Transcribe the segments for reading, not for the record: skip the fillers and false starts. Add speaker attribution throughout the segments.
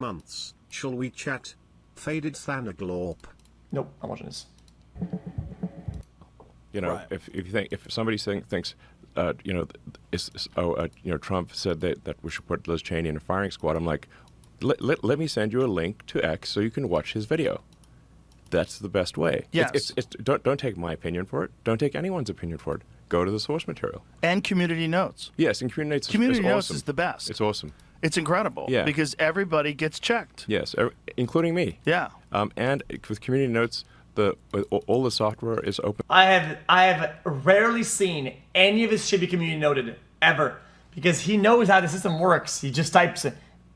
Speaker 1: months. Shall we chat? Faded Thanaglorp.
Speaker 2: Nope, I'm watching this.
Speaker 3: You know,
Speaker 2: Right.
Speaker 3: if somebody thinks, you know, Trump said that we should put Liz Cheney in a firing squad, I'm like, let me send you a link to X so you can watch his video. That's the best way.
Speaker 4: Yes.
Speaker 3: Don't take my opinion for it. Don't take anyone's opinion for it. Go to the source material.
Speaker 4: And community notes.
Speaker 3: Yes, and community notes.
Speaker 4: Community
Speaker 3: is
Speaker 4: notes
Speaker 3: awesome.
Speaker 4: is the best.
Speaker 3: It's awesome.
Speaker 4: It's incredible.
Speaker 3: Yeah.
Speaker 4: Because everybody gets checked.
Speaker 3: Yes, including me.
Speaker 4: Yeah.
Speaker 3: And with community notes, all the software is open.
Speaker 2: I have rarely seen any of his shit be community noted ever, because he knows how the system works. He just types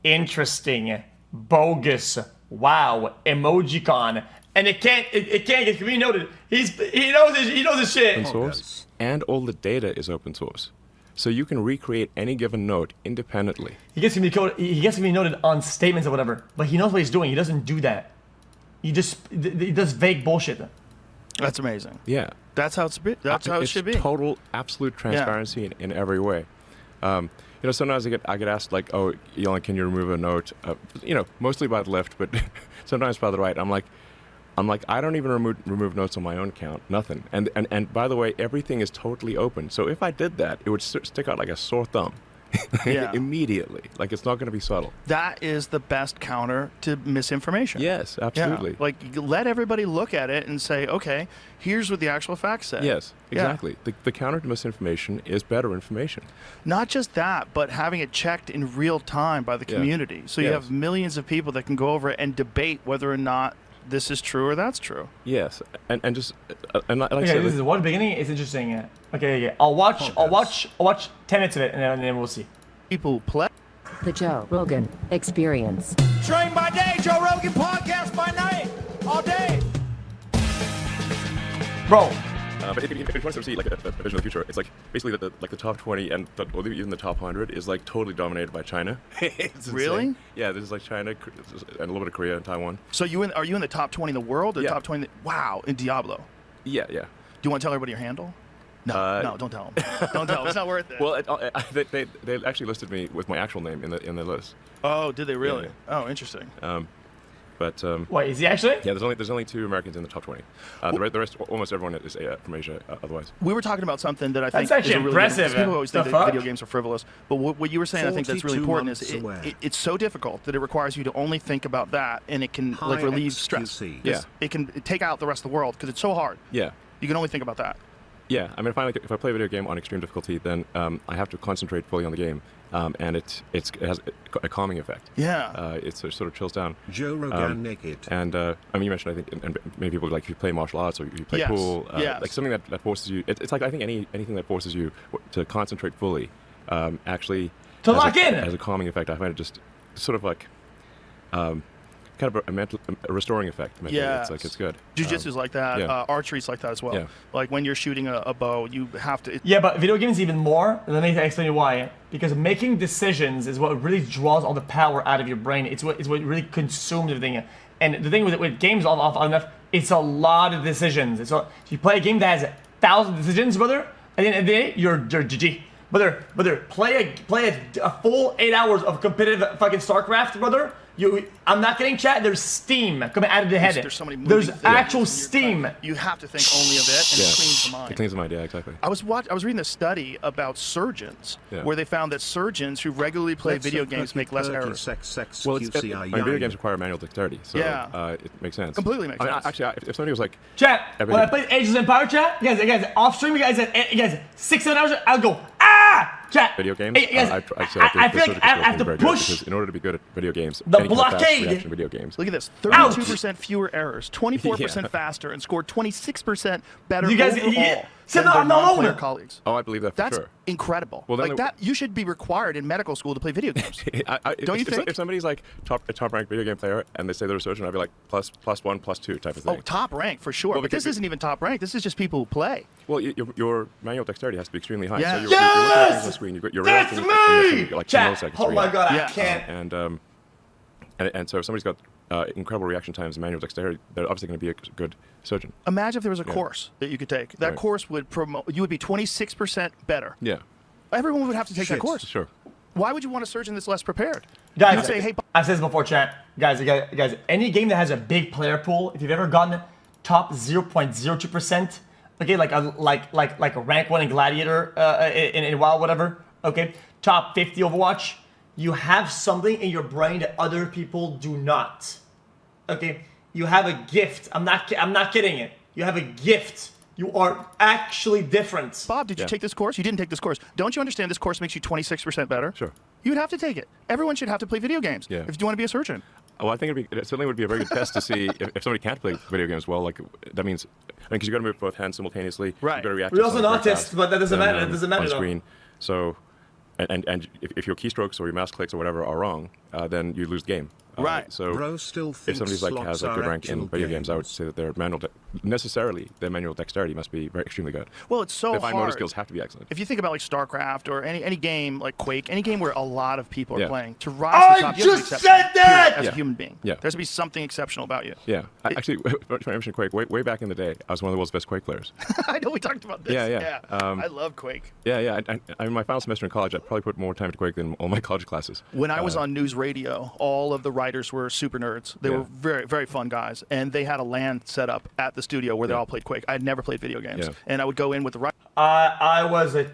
Speaker 2: interesting, bogus, wow, emojicon, and it can't get community noted. He knows his shit.
Speaker 3: Open source, and all the data is open source, so you can recreate any given note independently.
Speaker 2: He gets community noted on statements or whatever, but he knows what he's doing. He doesn't do that. He does vague bullshit.
Speaker 4: That's amazing.
Speaker 3: Yeah,
Speaker 4: That's how it should be.
Speaker 3: Total, absolute transparency in every way. You know, sometimes I get asked like, "Oh, Elon, can you remove a note?" You know, mostly by the left, but sometimes by the right. I'm like, I don't even remove notes on my own account. Nothing. And by the way, everything is totally open. So if I did that, it would stick out like a sore thumb.
Speaker 4: Yeah.
Speaker 3: Immediately. Like, it's not going to be subtle.
Speaker 4: That is the best counter to misinformation.
Speaker 3: Yes,
Speaker 4: Yeah.
Speaker 3: absolutely.
Speaker 4: Like, let everybody look at it and say, okay, here's what the actual facts say.
Speaker 3: Yes,
Speaker 4: Yeah.
Speaker 3: exactly. The counter to misinformation is better information.
Speaker 4: Not just that, but having it checked in real time by the
Speaker 3: Yeah.
Speaker 4: community. So you
Speaker 3: Yes.
Speaker 4: have millions of people that can go over it and debate whether or not this is true or that's true.
Speaker 3: Yes, and just and like I
Speaker 2: Okay,
Speaker 3: said,
Speaker 2: this is one beginning. It's interesting. Okay. I'll watch 10 minutes of it, and then we'll see.
Speaker 4: People play.
Speaker 5: The Joe Rogan Experience.
Speaker 6: Train by day, Joe Rogan podcast by night, all day.
Speaker 2: Bro,
Speaker 3: but if you want to see like a vision of the future, it's like basically the top 20 and or even the top 100 is like totally dominated by China. It's
Speaker 4: Really?
Speaker 3: insane. Yeah, this is like China and a little bit of Korea and Taiwan.
Speaker 4: So are you in the top 20 in the world or
Speaker 3: Yeah.
Speaker 4: top 20? Wow, in Diablo.
Speaker 3: Yeah.
Speaker 4: Do you want to tell everybody your handle? No, don't tell them. Don't tell them. It's not worth it.
Speaker 3: Well, they actually listed me with my actual name in the list.
Speaker 4: Oh, did they really?
Speaker 3: Yeah.
Speaker 4: Oh, interesting.
Speaker 3: But
Speaker 2: wait, is he actually?
Speaker 3: yeah, there's only 2 Americans in the top 20. The rest, almost everyone is from Asia. Otherwise,
Speaker 4: We were talking about something that I think
Speaker 2: That's actually
Speaker 4: is a really
Speaker 2: impressive.
Speaker 4: Good, people always think
Speaker 2: The
Speaker 4: that
Speaker 2: fuck?
Speaker 4: video games are frivolous, but what you were saying, I think that's really
Speaker 1: 42
Speaker 4: important. Is
Speaker 1: months away.
Speaker 4: it's so difficult that it requires you to only think about that, and it can like
Speaker 1: Hi,
Speaker 4: relieve stress.
Speaker 1: xQc.
Speaker 3: Yeah.
Speaker 4: It can take out the rest of the world because it's so hard.
Speaker 3: yeah.
Speaker 4: You can only think about that.
Speaker 3: Yeah, I mean, if I play a video game on extreme difficulty, then I have to concentrate fully on the game, and it has a calming effect.
Speaker 4: Yeah.
Speaker 3: It sort of chills down.
Speaker 1: Joe Rogan naked.
Speaker 3: And I mean, you mentioned, I think, and many people like if you play martial arts or you play
Speaker 4: Yes,
Speaker 3: pool,
Speaker 4: yes.
Speaker 3: like something that forces you. It's like I think anything that forces you to concentrate fully, actually
Speaker 2: To
Speaker 3: has
Speaker 2: lock in!
Speaker 3: has a calming effect. I find it just sort of like. Kind of a restoring effect. Mentally.
Speaker 4: Yeah.
Speaker 3: It's like it's good.
Speaker 4: Jiu-jitsu's like that.
Speaker 3: yeah.
Speaker 4: Archery's like that as well.
Speaker 3: Yeah.
Speaker 4: Like when you're shooting a bow, you have to.
Speaker 2: Yeah, but video games even more. Let me explain you why. Because making decisions is what really draws all the power out of your brain. It's what really consumes everything. And the thing with games off enough, it's a lot of decisions. If you play a game that has 1,000 decisions, brother, at the end of the day, you're GG. Brother, play a full 8 hours of competitive fucking StarCraft, brother. I'm not getting chat. There's steam coming out of the head.
Speaker 4: There's so many moving
Speaker 2: There's
Speaker 4: things,
Speaker 2: actual
Speaker 4: and you're
Speaker 2: steam.
Speaker 4: You have to think only of it, and it cleans the mind.
Speaker 3: It cleans the mind. Yeah, exactly.
Speaker 4: I was reading a study about surgeons
Speaker 3: Yeah.
Speaker 4: where they found that surgeons who regularly play video games make less errors.
Speaker 3: Well, video games require manual dexterity, so
Speaker 4: Yeah.
Speaker 3: It makes sense.
Speaker 4: Completely makes sense.
Speaker 3: Actually, if somebody was like,
Speaker 2: Chat,
Speaker 3: Every
Speaker 2: when I
Speaker 3: day.
Speaker 2: played Ages of Empire, chat, you guys, off stream, you guys, 6-7 hours, I'll go, chat.
Speaker 3: video games,
Speaker 2: Hey, guys, I feel like I have to push
Speaker 3: because in order to be good at video games,
Speaker 2: the
Speaker 3: any kind of fast
Speaker 2: blockade.
Speaker 3: reaction video games.
Speaker 4: Look at this:
Speaker 2: Ouch!
Speaker 4: 32% fewer errors, 24%
Speaker 3: Yeah.
Speaker 4: faster, and scored 26% better
Speaker 2: You guys-
Speaker 4: overall
Speaker 2: yeah. See,
Speaker 4: than
Speaker 2: I'm
Speaker 4: their
Speaker 2: not
Speaker 4: non-player
Speaker 2: alone.
Speaker 4: colleagues.
Speaker 3: Oh, I believe that for
Speaker 4: That's
Speaker 3: sure.
Speaker 4: incredible.
Speaker 3: Well, then
Speaker 4: like
Speaker 3: they-
Speaker 4: that, you should be required in medical school to play video games. Don't you think?
Speaker 3: If somebody's like a top ranked video game player and they say they're a surgeon, I'd be like plus 1, plus 2 type of thing.
Speaker 4: Oh, top rank for sure.
Speaker 3: Well,
Speaker 4: but this
Speaker 3: because-
Speaker 4: isn't even top rank. This is just people who play.
Speaker 3: Well, your manual dexterity has to be extremely high.
Speaker 4: Yeah.
Speaker 3: So you're looking at things on the screen. You're
Speaker 2: That's
Speaker 3: reacting
Speaker 2: me!
Speaker 3: in like 2
Speaker 2: Chat,
Speaker 3: milliseconds.
Speaker 2: oh my god,
Speaker 4: Yeah.
Speaker 2: I can't.
Speaker 3: And so if somebody's got incredible reaction times and manual dexterity, they're obviously going to be a good surgeon.
Speaker 4: Imagine if there was a course that you could take. That
Speaker 3: Right.
Speaker 4: course would promote. You would be 26% better.
Speaker 3: Yeah,
Speaker 4: Everyone would have to take that
Speaker 1: Shit.
Speaker 4: course.
Speaker 3: sure.
Speaker 4: Why would you want a surgeon that's less prepared?
Speaker 2: Guys,
Speaker 4: You say, hey,
Speaker 2: I've said this before, chat. Guys, any game that has a big player pool, if you've ever gotten top 0.02%, okay, like a rank 1 in Gladiator in WoW, whatever, okay, top 50 Overwatch, you have something in your brain that other people do not. Okay, you have a gift. I'm not kidding it. You have a gift. You are actually different.
Speaker 4: Bob, did you take this course? You didn't take this course. Don't you understand this course makes you 26% better?
Speaker 3: Sure.
Speaker 4: You'd have to take it. Everyone should have to play video games
Speaker 3: Yeah.
Speaker 4: if you want to be a surgeon.
Speaker 3: Well, I think it certainly would be a very good test to see if somebody can't play video games well. Like that means, because you got to move both hands simultaneously.
Speaker 4: Right.
Speaker 3: You got to react.
Speaker 2: We're
Speaker 3: to
Speaker 2: also an
Speaker 3: something very
Speaker 2: artist,
Speaker 3: fast,
Speaker 2: but that doesn't
Speaker 3: then,
Speaker 2: matter. It doesn't matter
Speaker 3: on
Speaker 2: though.
Speaker 3: screen. So, and if your keystrokes or your mouse clicks or whatever are wrong, then you lose the game.
Speaker 4: Right.
Speaker 3: So
Speaker 1: Bro still
Speaker 3: if
Speaker 1: thinks
Speaker 3: somebody's like has a
Speaker 1: slots
Speaker 3: good
Speaker 1: are
Speaker 3: rank in
Speaker 1: actual
Speaker 3: video games, I would
Speaker 1: games.
Speaker 3: say that their manual dexterity must be very extremely good.
Speaker 4: Well, it's so
Speaker 3: Their fine motor
Speaker 4: hard.
Speaker 3: skills have to be excellent.
Speaker 4: If you think about like StarCraft or any game like Quake, any game where a lot of people are
Speaker 3: Yeah.
Speaker 4: playing, to rise to the top, you have to be
Speaker 2: just
Speaker 4: exceptional,
Speaker 2: said that!
Speaker 4: period, as
Speaker 3: Yeah.
Speaker 4: a human being.
Speaker 3: Yeah.
Speaker 4: There has to be something exceptional about you.
Speaker 3: Yeah. Actually, when I mentioned Quake, way back in the day, I was one of the world's best Quake players.
Speaker 4: I know we talked about this.
Speaker 3: Yeah.
Speaker 4: I love Quake.
Speaker 3: Yeah. I mean, my final semester in college, I probably put more time into Quake than all my college classes.
Speaker 4: When I was on news radio, all of the writers were super nerds. They
Speaker 3: Yeah.
Speaker 4: were very, very fun guys, and they had a LAN set up at the studio where they all played Quake. I had never played video games,
Speaker 3: Yeah.
Speaker 4: and I would go in with the writers.
Speaker 2: I was a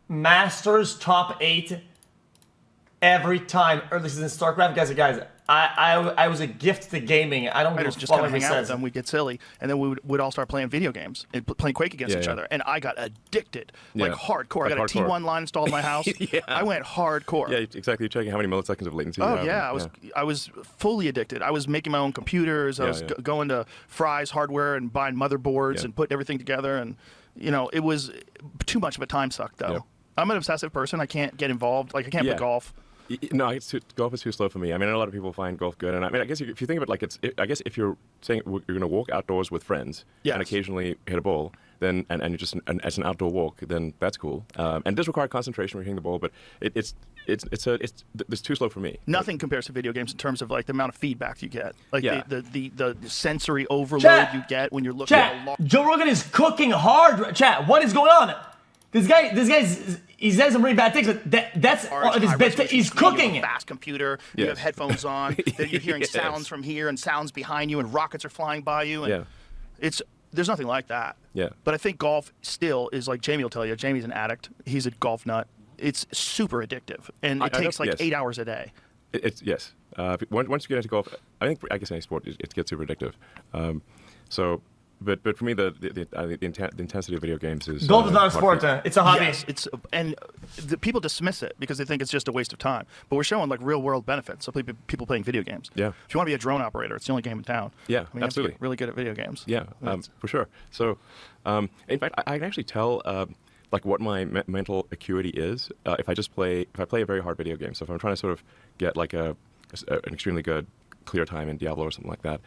Speaker 2: Masters top 8 every time early season StarCraft. Guys, I was a gift to gaming. I don't give a
Speaker 4: Just
Speaker 2: fuck
Speaker 4: kind
Speaker 2: what
Speaker 4: of
Speaker 2: he
Speaker 4: hang out with
Speaker 2: says.
Speaker 4: them. We'd get silly, and then we would all start playing video games and playing Quake against
Speaker 3: Yeah,
Speaker 4: each
Speaker 3: yeah.
Speaker 4: other. And I got addicted, like
Speaker 3: Yeah.
Speaker 4: hardcore. I
Speaker 3: Like
Speaker 4: got a
Speaker 3: hardcore.
Speaker 4: T1 line installed in my house.
Speaker 3: Yeah.
Speaker 4: I went hardcore.
Speaker 3: Yeah, exactly. You're checking how many milliseconds of latency you
Speaker 4: Oh
Speaker 3: have.
Speaker 4: yeah,
Speaker 3: and-
Speaker 4: I was fully addicted. I was making my own computers. I
Speaker 3: Yeah,
Speaker 4: was
Speaker 3: yeah.
Speaker 4: going to Fry's Hardware and buying motherboards
Speaker 3: Yeah.
Speaker 4: and putting everything together. And it was too much of a time suck though.
Speaker 3: Yeah.
Speaker 4: I'm an obsessive person. I can't get involved. Like I can't
Speaker 3: Yeah.
Speaker 4: play golf.
Speaker 3: No, golf is too slow for me. I mean, I know a lot of people find golf good, and I mean, I guess if you think of it like I guess if you're saying you're going to walk outdoors with friends
Speaker 4: Yes.
Speaker 3: and occasionally hit a ball, then and you're just as an outdoor walk, then that's cool. And it does require concentration when you're hitting the ball, but it's too slow for me.
Speaker 4: Nothing compares to video games in terms of like the amount of feedback you get, like
Speaker 3: Yeah.
Speaker 4: the sensory overload
Speaker 2: Chat.
Speaker 4: you get when you're looking at a
Speaker 2: Chat,
Speaker 4: long.
Speaker 2: Joe Rogan is cooking hard. Chat, what is going on? This guy's he says some really bad things, but that's his best. He's cooking.
Speaker 4: You have a fast computer. You have
Speaker 3: Yes.
Speaker 4: headphones on. Then you're hearing
Speaker 3: Yes.
Speaker 4: sounds from here and sounds behind you, and rockets are flying by you. And
Speaker 3: Yeah.
Speaker 4: there's nothing like that.
Speaker 3: Yeah.
Speaker 4: But I think golf still is like Jamie will tell you. Jamie's an addict. He's a golf nut. It's super addictive, and it takes like
Speaker 3: yes.
Speaker 4: 8 hours a day.
Speaker 3: It's yes. Once you get into golf, I guess any sport it gets super addictive. But for me, the intensity of video games is
Speaker 2: Golf is not a
Speaker 3: hard
Speaker 2: sport.
Speaker 3: to-
Speaker 2: It's a hobby.
Speaker 4: Yes, the people dismiss it because they think it's just a waste of time. But we're showing like real world benefits of people playing video games.
Speaker 3: Yeah.
Speaker 4: If you want to be a drone operator, it's the only game in town.
Speaker 3: Yeah,
Speaker 4: I mean, you have to
Speaker 3: absolutely.
Speaker 4: get really good at video games.
Speaker 3: Yeah, for sure. So, in fact, I can actually tell like what my mental acuity is if I play a very hard video game. So if I'm trying to sort of get like an extremely good clear time in Diablo or something like that,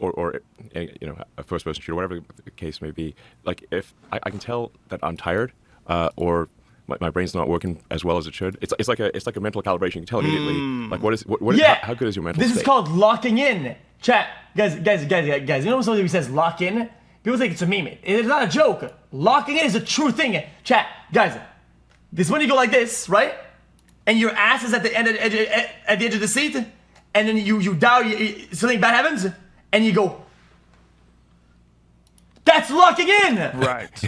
Speaker 3: or a first-person shooter, whatever the case may be. Like if I can tell that I'm tired, or my brain's not working as well as it should. It's like a mental calibration. You can tell immediately. Like how good is your mental
Speaker 2: This
Speaker 3: state?
Speaker 2: is called locking in. Chat, guys. You know when somebody says lock in? People think it's a meme. It's not a joke. Locking in is a true thing. Chat, guys. This is when you go like this, right? And your ass is at the edge of the seat, and then you dial, something bad happens, and you go. That's locking in.
Speaker 4: Right.
Speaker 3: So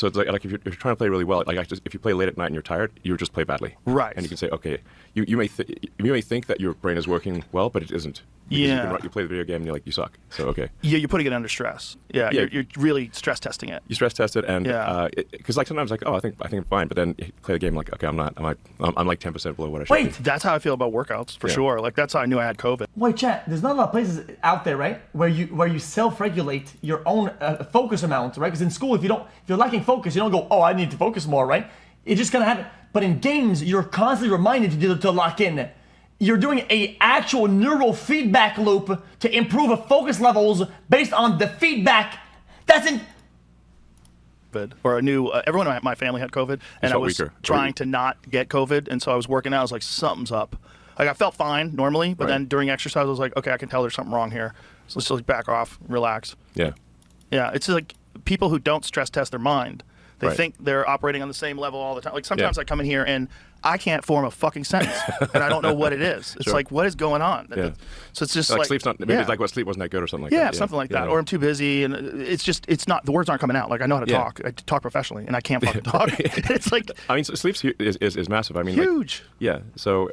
Speaker 3: it's like if you're trying to play really well, like if you play late at night and you're tired, you just play badly.
Speaker 4: Right.
Speaker 3: And you can say, okay, you may think that your brain is working well, but it isn't. Because
Speaker 4: Yeah.
Speaker 3: you play the video game and you're like, you suck. So okay.
Speaker 4: Yeah, you're putting it under stress. Yeah. You're really stress testing it.
Speaker 3: You stress test it, and
Speaker 4: Yeah.
Speaker 3: because like sometimes like, oh, I think I'm fine, but then you play the game like, okay, I'm not. I'm like 10% below what I should
Speaker 2: Wait.
Speaker 3: be.
Speaker 4: That's how I feel about workouts for
Speaker 3: Yeah.
Speaker 4: sure. Like that's how I knew I had COVID.
Speaker 2: Wait, chat. There's not a lot of places out there, right, where you self-regulate your own focus amount, right? Because in school, if you're lacking focus, you don't go, oh, I need to focus more, right? It just kind of happens. But in games, you're constantly reminded to lock in. You're doing a actual neural feedback loop to improve focus levels based on the feedback. That's in.
Speaker 4: COVID, or a new. Everyone in my family had COVID, and I
Speaker 3: felt
Speaker 4: was
Speaker 3: weaker.
Speaker 4: trying to not get COVID, and so I was working out. I was like, something's up. Like I felt fine normally, but
Speaker 3: Right.
Speaker 4: then during exercise, I was like, okay, I can tell there's something wrong here. So let's just back off, relax.
Speaker 3: Yeah.
Speaker 4: Yeah, it's like people who don't stress test their mind. They
Speaker 3: Right.
Speaker 4: think they're operating on the same level all the time. Like sometimes I come in here and I can't form a fucking sentence, and I don't know what it is. It's
Speaker 3: Sure.
Speaker 4: like, what is going on?
Speaker 3: Yeah.
Speaker 4: So it's just
Speaker 3: Like sleep's not. Maybe
Speaker 4: yeah.
Speaker 3: it's like what sleep wasn't that good or something like that.
Speaker 4: Yeah, something like that. Or I'm too busy, and it's not. The words aren't coming out. Like I know how to
Speaker 3: Yeah.
Speaker 4: talk. I talk professionally, and I can't fucking talk. It's like
Speaker 3: I mean, sleep's is massive. I mean,
Speaker 4: huge.
Speaker 3: Like, yeah. So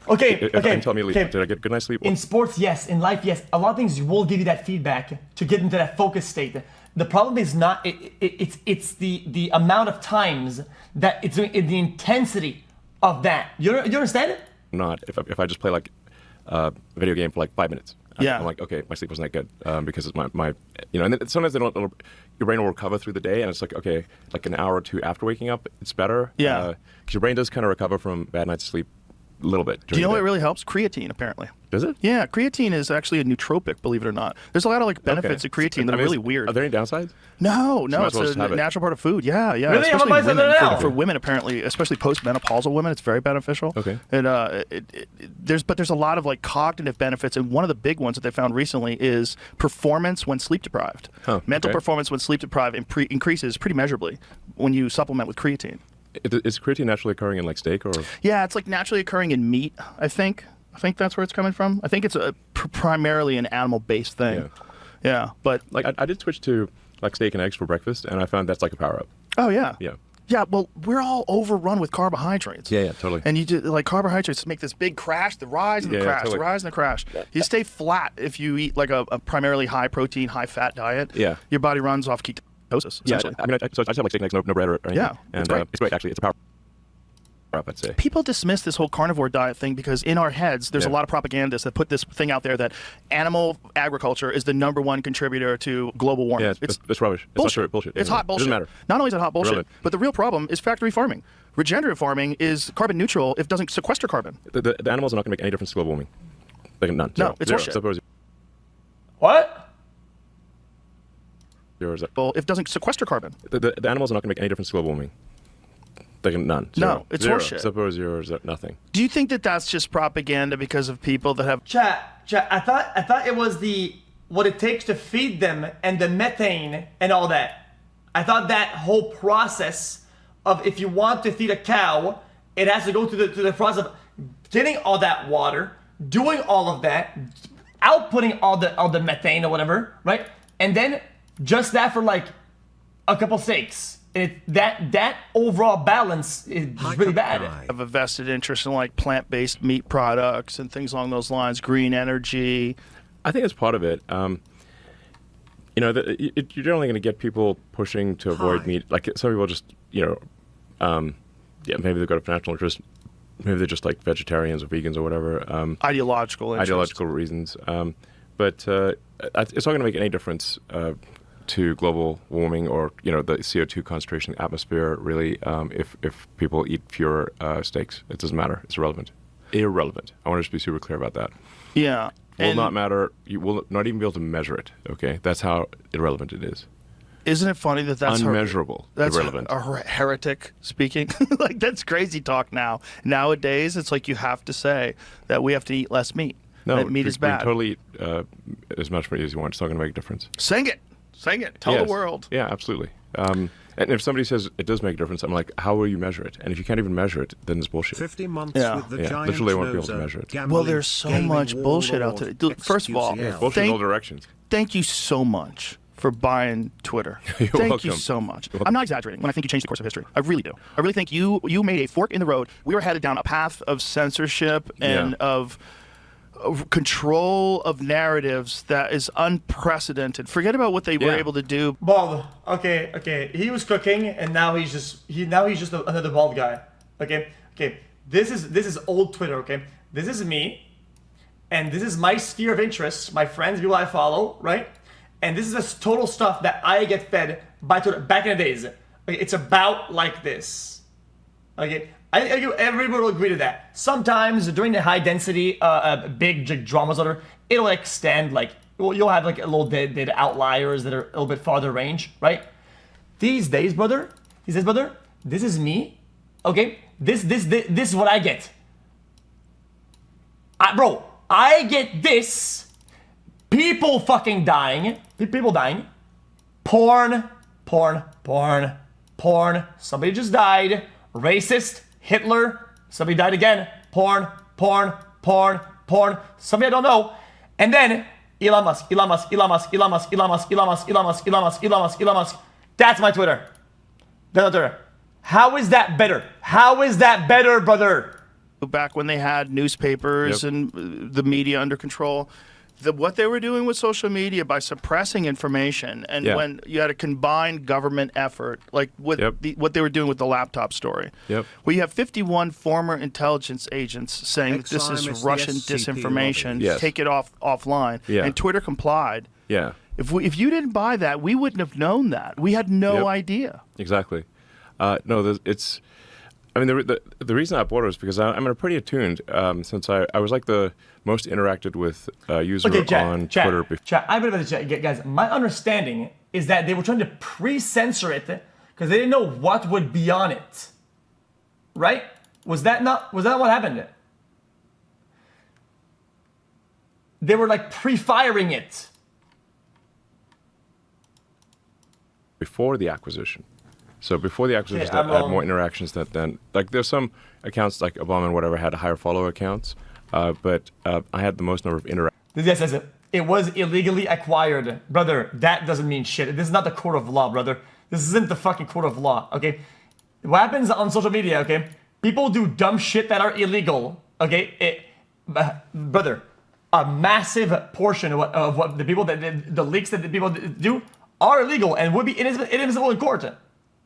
Speaker 2: Okay,
Speaker 3: if I
Speaker 2: okay,
Speaker 3: can tell me,
Speaker 2: okay.
Speaker 3: did I get good night's sleep?
Speaker 2: In sports, yes. In life, yes. A lot of things will give you that feedback to get into that focus state. The problem is not it's the amount of times that it's the intensity of that. You understand it?
Speaker 3: Not if I just play like a video game for like 5 minutes.
Speaker 4: Yeah.
Speaker 3: I'm like, okay, my sleep wasn't that good because it's my and then sometimes your brain will recover through the day, and it's like, okay, like an hour or two after waking up, it's better.
Speaker 4: Yeah.
Speaker 3: Because your brain does kind of recover from bad night's sleep a little bit.
Speaker 4: Do you know what really helps? Creatine, apparently.
Speaker 3: Does it?
Speaker 4: Yeah, creatine is actually a nootropic, believe it or not. There's a lot of like benefits of creatine that are really weird.
Speaker 3: Are there any downsides?
Speaker 4: No,
Speaker 3: might
Speaker 4: it's
Speaker 3: as well just
Speaker 4: a
Speaker 3: have it.
Speaker 4: natural part of food. Yeah, yeah.
Speaker 2: Really? I'm
Speaker 4: Especially
Speaker 2: about to
Speaker 4: women,
Speaker 2: know.
Speaker 4: for women, apparently, especially postmenopausal women, it's very beneficial.
Speaker 3: Okay.
Speaker 4: And there's a lot of like cognitive benefits, and one of the big ones that they found recently is performance when sleep deprived.
Speaker 3: Huh,
Speaker 4: Mental
Speaker 3: okay.
Speaker 4: performance when sleep deprived increases pretty measurably when you supplement with creatine.
Speaker 3: Is creatine naturally occurring in like steak or?
Speaker 4: Yeah, it's like naturally occurring in meat, I think. I think that's where it's coming from. I think it's primarily an animal-based thing. Yeah, but
Speaker 3: Like I did switch to like steak and eggs for breakfast, and I found that's like a power up.
Speaker 4: oh yeah.
Speaker 3: Yeah.
Speaker 4: Yeah, well, we're all overrun with carbohydrates.
Speaker 3: Yeah, totally.
Speaker 4: And you do like carbohydrates make this big crash, the rise and the
Speaker 3: Yeah,
Speaker 4: crash,
Speaker 3: totally.
Speaker 4: the rise and the crash. You stay flat if you eat like a primarily high protein, high fat diet.
Speaker 3: Yeah.
Speaker 4: Your body runs off ketosis.
Speaker 3: Yeah,
Speaker 4: Essentially.
Speaker 3: I mean, so I just have like steak and eggs, no bread or anything.
Speaker 4: Yeah,
Speaker 3: and
Speaker 4: it's great.
Speaker 3: it's great actually. It's a power up, I'd say.
Speaker 4: People dismiss this whole carnivore diet thing because in our heads, there's a
Speaker 3: Yeah.
Speaker 4: lot of propagandists that put this thing out there that animal agriculture is the #1 contributor to global warming.
Speaker 3: Yeah, it's rubbish. It's not
Speaker 4: bullshit.
Speaker 3: true. Bullshit.
Speaker 4: It's
Speaker 3: Yeah.
Speaker 4: hot bullshit.
Speaker 3: It doesn't matter.
Speaker 4: Not only is it hot bullshit,
Speaker 3: Irrelevant.
Speaker 4: but the real problem is factory farming. Regenerative farming is carbon neutral if it doesn't sequester carbon.
Speaker 3: The animals are not going to make any difference to global warming. Like none.
Speaker 4: No,
Speaker 3: Zero.
Speaker 4: it's
Speaker 3: Zero.
Speaker 4: horseshit.
Speaker 3: Suppose
Speaker 2: What?
Speaker 3: yours.
Speaker 4: Well, if it doesn't sequester carbon.
Speaker 3: The animals are not going to make any difference to global warming. Like none.
Speaker 4: No,
Speaker 3: Zero.
Speaker 4: it's
Speaker 3: Zero.
Speaker 4: horseshit.
Speaker 3: Suppose yours nothing.
Speaker 4: Do you think that that's just propaganda because of people that have?
Speaker 2: Chat. I thought it was what it takes to feed them and the methane and all that. I thought that whole process of if you want to feed a cow, it has to go through the process of getting all that water, doing all of that, outputting all the methane or whatever, right? And then just that for like a couple steaks. That overall balance is really bad.
Speaker 4: Have a vested interest in like plant-based meat products and things along those lines, green energy.
Speaker 3: I think it's part of it. You're generally going to get people pushing to avoid meat. Like some people just, maybe they've got a financial interest. Maybe they're just like vegetarians or vegans or whatever.
Speaker 4: Ideological interest.
Speaker 3: Ideological reasons. But it's not going to make any difference to global warming or the CO2 concentration in the atmosphere. Really, if people eat fewer steaks, it doesn't matter. It's irrelevant. Irrelevant. I want to just be super clear about that.
Speaker 4: Yeah.
Speaker 3: Will not matter. You will not even be able to measure it. Okay, that's how irrelevant it is.
Speaker 4: Isn't it funny that that's
Speaker 3: Unmeasurable.
Speaker 4: That's
Speaker 3: irrelevant.
Speaker 4: a heretic speaking. Like that's crazy talk now. Nowadays, it's like you have to say that we have to eat less meat.
Speaker 3: No,
Speaker 4: that meat is bad.
Speaker 3: Totally eat as much meat as you want. It's not going to make a difference.
Speaker 4: Sing it. Tell
Speaker 3: Yes.
Speaker 4: the world.
Speaker 3: Yeah, absolutely. And if somebody says it does make a difference, I'm like, how will you measure it? And if you can't even measure it, then it's bullshit.
Speaker 1: 50 months
Speaker 4: Yeah.
Speaker 1: with the
Speaker 3: Yeah,
Speaker 1: giant
Speaker 3: literally won't be able to
Speaker 1: noser,
Speaker 3: measure it.
Speaker 1: gambling,
Speaker 4: Well, there's so
Speaker 1: gaming
Speaker 4: much bullshit out
Speaker 1: warlord,
Speaker 4: there. Dude, first of all,
Speaker 1: xQcOW.
Speaker 3: Bullshit in
Speaker 4: Thank-
Speaker 3: all directions.
Speaker 4: Thank you so much for buying Twitter.
Speaker 3: You're
Speaker 4: Thank you
Speaker 3: welcome.
Speaker 4: so much. I'm not exaggerating when I think you changed the course of history. I really do. I really think you made a fork in the road. We were headed down a path of censorship and of control of narratives that is unprecedented. Forget about what they were
Speaker 3: Yeah.
Speaker 4: able to do.
Speaker 2: Bald. Okay. He was cooking, and now he's just another bald guy. Okay. This is old Twitter. Okay. This is me, and this is my sphere of interest, my friends, people I follow, right? And this is the total stuff that I get fed by Twitter back in the days. Okay, it's about like this. Okay. I think everybody will agree to that. Sometimes during the high density, big dramas, it'll extend like you'll have like a little bit outliers that are a little bit farther range, right? These days, brother, this is me. Okay, this is what I get. I get this. People fucking dying. People dying. Porn. porn, somebody just died, racist, Hitler, somebody died again, porn, porn, porn, porn, somebody I don't know, and then Elon Musk, Elon Musk, Elon Musk, Elon Musk, Elon Musk, Elon Musk, Elon Musk, Elon Musk, Elon Musk, Elon Musk. That's my Twitter. That's my Twitter. How is that better? How is that better, brother?
Speaker 4: Back when they had newspapers and the media under control, what they were doing with social media by suppressing information, and when you had a combined government effort, like what they were doing with the laptop story, where you have 51 former intelligence agents saying that this is Russian disinformation, take it offline, and Twitter complied. If you didn't buy that, we wouldn't have known that. We had no idea.
Speaker 3: Exactly. No, it's. I mean, the reason I bought it was because I'm pretty attuned since I was like the most interacted with user on Twitter.
Speaker 2: I believe in the chat, guys. My understanding is that they were trying to pre-censor it because they didn't know what would be on it. Right? Was that what happened? They were like pre-firing it
Speaker 3: before the acquisition. So before the acquisition, I had more interactions than like there's some accounts like Obama and whatever had higher follower accounts, but I had the most number of interactions.
Speaker 2: This guy says it was illegally acquired, brother. That doesn't mean shit. This is not the court of law, brother. This isn't the fucking court of law. Okay, what happens on social media? Okay, people do dumb shit that are illegal. Okay, brother, a massive portion of what the people the leaks that the people do are illegal and would be inadmissible in court.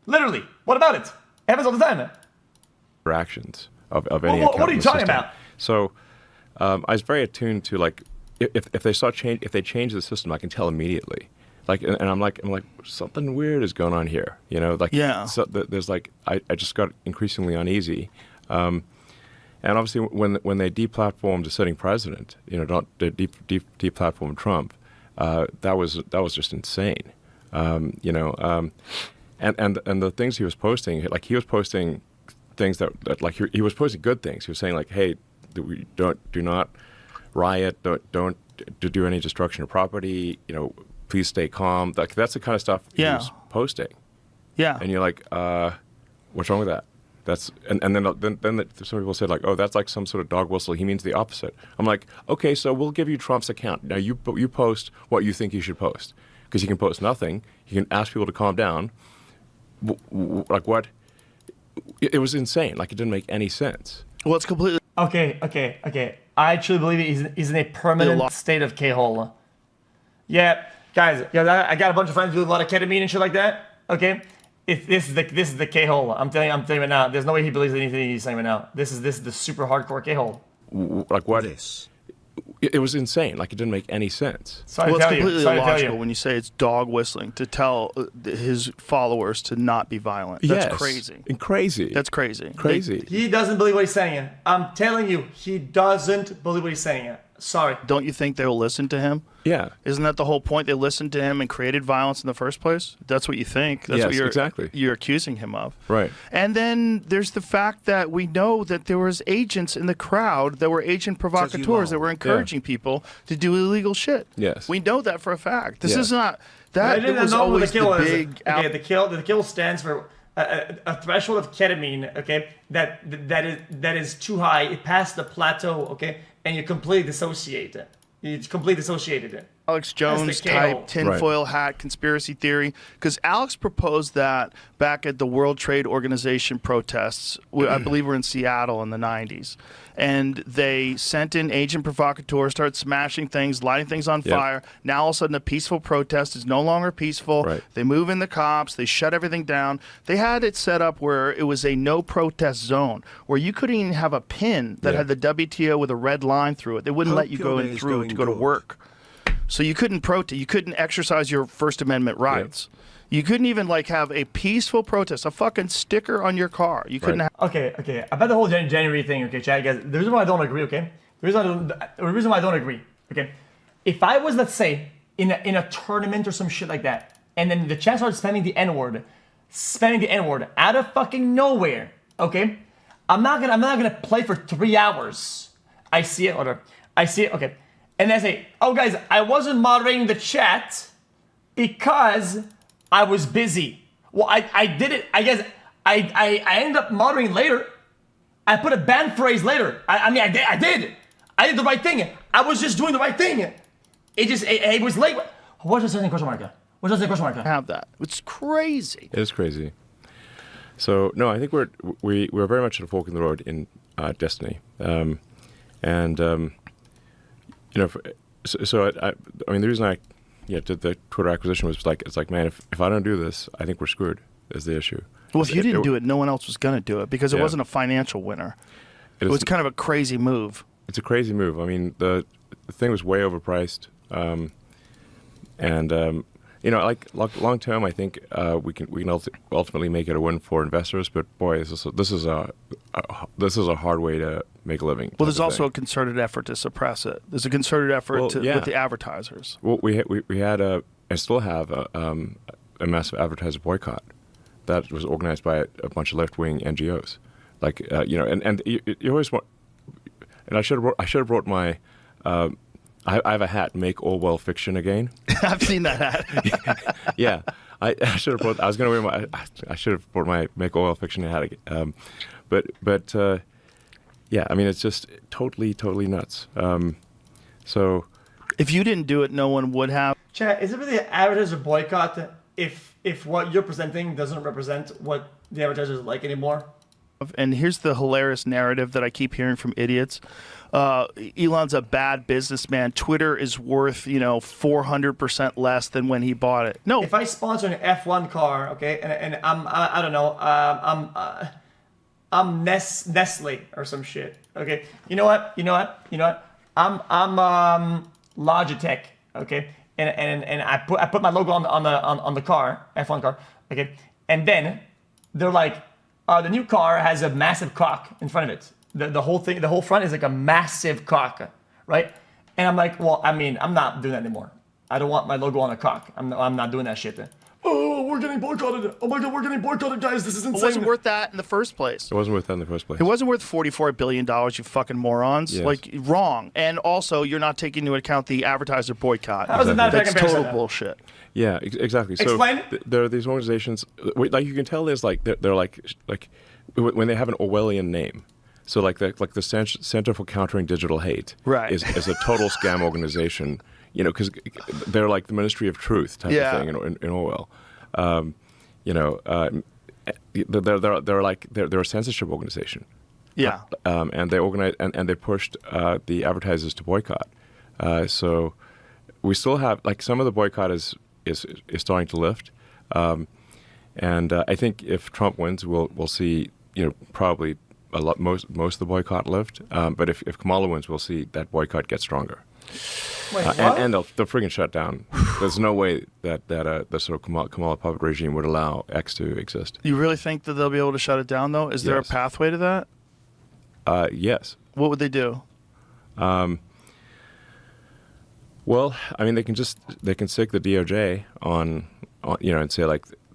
Speaker 2: Literally. What about it? It happens all the time.
Speaker 3: Interactions of any account.
Speaker 2: What are you talking about?
Speaker 3: So I was very attuned to like if they change the system, I can tell immediately. Like and I'm like something weird is going on here. You know, like so there's like I just got increasingly uneasy. And obviously when they deplatformed the sitting president, you know, don't deplatform Trump, that was just insane. You know. And the things he was posting, like he was posting things that like he was posting good things. He was saying like, hey, do not riot, don't do any destruction of property. You know, please stay calm. Like that's the kind of stuff he was posting. Yeah. And you're like, what's wrong with that? That's and then some people said like, oh, that's like some sort of dog whistle. He means the opposite. I'm like, okay, so we'll give you Trump's account. Now you post what you think you should post because you can post nothing. You can ask people to calm down. Like what? It was insane. Like it didn't make any sense.
Speaker 4: Well, it's completely
Speaker 2: okay. I actually believe he's in a permanent state of K-hole. Yeah, guys. Yeah, I got a bunch of friends who do a lot of ketamine and shit like that. Okay, this is the K-hole. I'm telling you right now. There's no way he believes anything he's saying right now. This is the super hardcore K-hole.
Speaker 3: Like what? It was insane. Like it didn't make any sense.
Speaker 4: Well, it's completely illogical when you say it's dog whistling to tell his followers to not be violent. That's crazy.
Speaker 3: Crazy.
Speaker 4: That's crazy.
Speaker 3: Crazy.
Speaker 2: He doesn't believe what he's saying. I'm telling you, he doesn't believe what he's saying. Sorry.
Speaker 4: Don't you think they will listen to him?
Speaker 3: Yeah.
Speaker 4: Isn't that the whole point? They listened to him and created violence in the first place? That's what you think. That's what you're accusing him of.
Speaker 3: Right.
Speaker 4: And then there's the fact that we know that there was agents in the crowd that were agent provocateurs that were encouraging people to do illegal shit.
Speaker 3: Yes.
Speaker 4: We know that for a fact. This is not that it was always the big
Speaker 2: the kill stands for a threshold of ketamine, okay, that is too high. It passed the plateau, okay, and you completely dissociate it. It's completely dissociated.
Speaker 4: Alex Jones type tinfoil hat conspiracy theory, because Alex proposed that back at the World Trade Organization protests. I believe we're in Seattle in the 90s. And they sent in agent provocateurs, started smashing things, lighting things on fire. Now all of a sudden a peaceful protest is no longer peaceful.
Speaker 3: Right.
Speaker 4: They move in the cops. They shut everything down. They had it set up where it was a no protest zone, where you couldn't even have a pin that had the WTO with a red line through it. They wouldn't let you go in through to go to work. So you couldn't protest. You couldn't exercise your First Amendment rights. You couldn't even like have a peaceful protest, a fucking sticker on your car. You couldn't have...
Speaker 2: Okay. About the whole January thing, okay, Chad, guys, the reason why I don't agree, okay? The reason why I don't agree, okay? If I was, let's say, in a tournament or some shit like that, and then the chat started spamming the N-word out of fucking nowhere, okay? I'm not gonna play for 3 hours. I see it, okay. And then I say, oh guys, I wasn't moderating the chat because I was busy. Well, I did it. I guess I ended up moderating later. I put a ban phrase later. I did. I did the right thing. I was just doing the right thing. It was late. What's the second question mark? What's the second question mark?
Speaker 4: Have that. It's crazy.
Speaker 3: It is crazy. So no, I think we're very much at a fork in the road in Destiny, I mean, the reason I did the Twitter acquisition was it's like, man, if I don't do this, I think we're screwed. Is the issue.
Speaker 4: Well, if you didn't do it, no one else was going to do it because it wasn't a financial winner. It was kind of a crazy move.
Speaker 3: It's a crazy move. I mean, the thing was way overpriced, like long term, I think we can ultimately make it a win for investors. But boy, this is a hard way to make a living.
Speaker 4: Well, there's also a concerted effort to suppress it. There's a concerted effort with the advertisers.
Speaker 3: Well, we had and still have a massive advertiser boycott that was organized by a bunch of left-wing NGOs. And you always want. And I should have brought my. I have a hat. Make Orwell fiction again.
Speaker 4: I've seen that hat.
Speaker 3: Yeah, I should have brought. I was going to wear my. I should have brought my Make Orwell fiction hat again. Yeah. I mean, it's just totally nuts. So,
Speaker 4: if you didn't do it, no one would have.
Speaker 2: Chat, is it really an advertiser boycott if what you're presenting doesn't represent what the advertisers like anymore?
Speaker 4: And here's the hilarious narrative that I keep hearing from idiots. Elon's a bad businessman. Twitter is worth, 400% less than when he bought it. No.
Speaker 2: If I sponsor an F1 car, okay, and I don't know, I'm Nestle or some shit. Okay. You know what? I'm Logitech, okay? And I put my logo on the car, F1 car, okay? And then they're like, the new car has a massive cock in front of it. The whole thing, the whole front is like a massive cock, right? And I'm like, well, I mean, I'm not doing that anymore. I don't want my logo on a cock. I'm not doing that shit. Oh, we're getting boycotted. Oh my God, we're getting boycotted, guys. This is insane.
Speaker 4: It wasn't worth that in the first place.
Speaker 3: It wasn't worth that in the first place.
Speaker 4: It wasn't worth $44 billion, you fucking morons.
Speaker 3: Yes.
Speaker 4: Wrong. And also, you're not taking into account the advertiser boycott.
Speaker 2: How is it not
Speaker 4: That's
Speaker 2: comparison?
Speaker 4: total bullshit.
Speaker 3: Yeah, exactly. So
Speaker 2: Explain.
Speaker 3: There are these organizations, like you can tell, there's they're like when they have an Orwellian name. So like the Center for Countering Digital Hate
Speaker 4: right.
Speaker 3: is a total scam organization. Because they're like the Ministry of Truth type of thing in Orwell. They're a censorship organization.
Speaker 4: Yeah.
Speaker 3: And they organize and they pushed the advertisers to boycott. So we still have some of the boycott is starting to lift, and I think if Trump wins, we'll see probably most of the boycott lift. But if Kamala wins, we'll see that boycott get stronger.
Speaker 2: Wait,
Speaker 3: and they'll friggin' shut down. There's no way that the sort of Kamala puppet regime would allow X to exist.
Speaker 4: You really think that they'll be able to shut it down, though? Is there a pathway to that?
Speaker 3: Yes.
Speaker 4: What would they do?
Speaker 3: Well, I mean, they can stick the DOJ on and say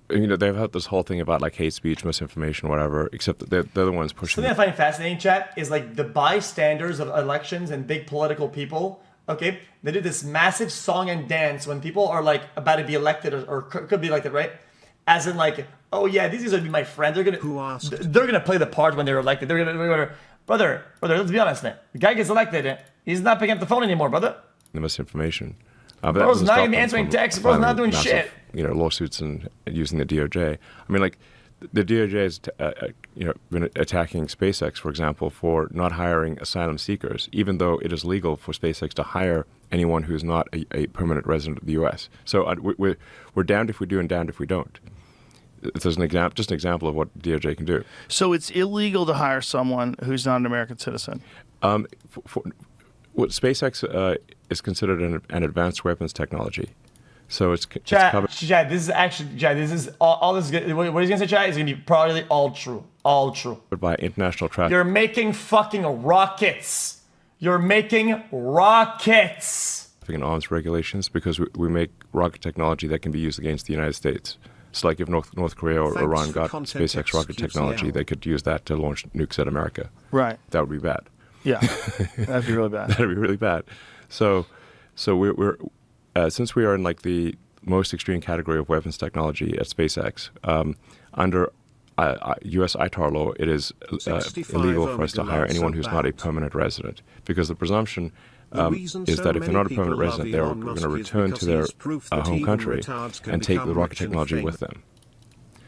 Speaker 3: they've had this whole thing about hate speech, misinformation, whatever. Except that they're the ones pushing.
Speaker 2: Something I find fascinating, chat, is the bystanders of elections and big political people. Okay, they do this massive song and dance when people are about to be elected or could be elected, right? As in oh yeah, these guys are gonna be my friends. They're gonna play the part when they're elected. They're gonna brother. Let's be honest, man. The guy gets elected, he's not picking up the phone anymore, brother.
Speaker 3: The misinformation.
Speaker 2: Bro's not even answering texts. Bro's not doing shit.
Speaker 3: Lawsuits and using the DOJ. I mean, the DOJ has been attacking SpaceX, for example, for not hiring asylum seekers, even though it is legal for SpaceX to hire anyone who is not a permanent resident of the U.S. So we're damned if we do and damned if we don't. It's just an example of what DOJ can do.
Speaker 4: So it's illegal to hire someone who's not an American citizen.
Speaker 3: What SpaceX is considered an advanced weapons technology. So it's
Speaker 2: Chad, this is all this. What he's gonna say, Chad, is gonna be probably all true. All true.
Speaker 3: By international traffic.
Speaker 2: You're making fucking rockets. You're making rockets.
Speaker 3: And arms regulations because we make rocket technology that can be used against the United States. It's like if North Korea or Iran got SpaceX rocket technology, they could use that to launch nukes at America.
Speaker 4: Right.
Speaker 3: That would be bad.
Speaker 4: Yeah, that'd be really bad.
Speaker 3: That'd be really bad. So we're since we are in the most extreme category of weapons technology at SpaceX. Under U.S. ITAR law, it is illegal for us to hire anyone who's not a permanent resident, because the presumption is that if they're not a permanent resident, they're going to return to their home country and take the rocket technology with them.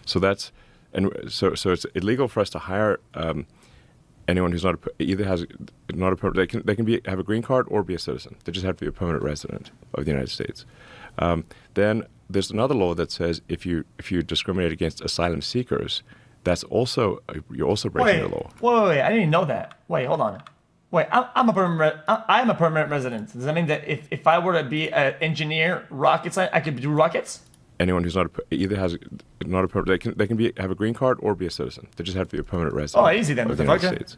Speaker 3: So that's, and so it's illegal for us to hire anyone who's not either has not a permanent. They can have a green card or be a citizen. They just have to be a permanent resident of the United States. Then there's another law that says if you discriminate against asylum seekers, that's also you're also breaking the law.
Speaker 2: Wait! I didn't even know that. Wait, hold on. Wait, I'm a permanent resident. Does that mean that if I were to be an engineer, rocket science, I could do rockets?
Speaker 3: Anyone who's not either has not a permanent, they can have a green card or be a citizen. They just have to be a permanent resident.
Speaker 2: Oh, easy then.
Speaker 3: Of the United States.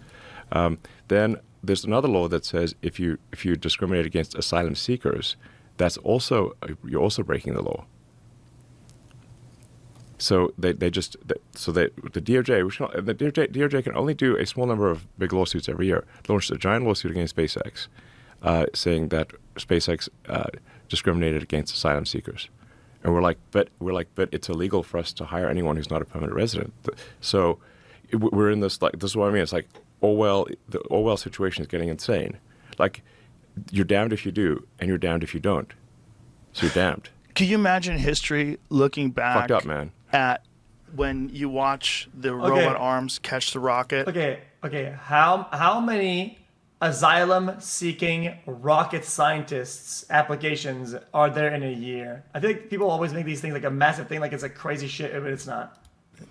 Speaker 3: Then there's another law that says if you discriminate against asylum seekers, that's also you're also breaking the law. So the DOJ can only do a small number of big lawsuits every year. Launched a giant lawsuit against SpaceX, saying that SpaceX discriminated against asylum seekers, and we're like, but it's illegal for us to hire anyone who's not a permanent resident. So we're in this, like, this is what I mean. It's like the Orwell situation is getting insane. Like, you're damned if you do, and you're damned if you don't. So you're damned.
Speaker 4: Can you imagine history looking back
Speaker 3: Fucked up, man.
Speaker 4: At when you watch the robot arms catch the rocket?
Speaker 2: Okay. How many asylum-seeking rocket scientists applications are there in a year? I feel like people always make these things like a massive thing, like it's like crazy shit, but it's not.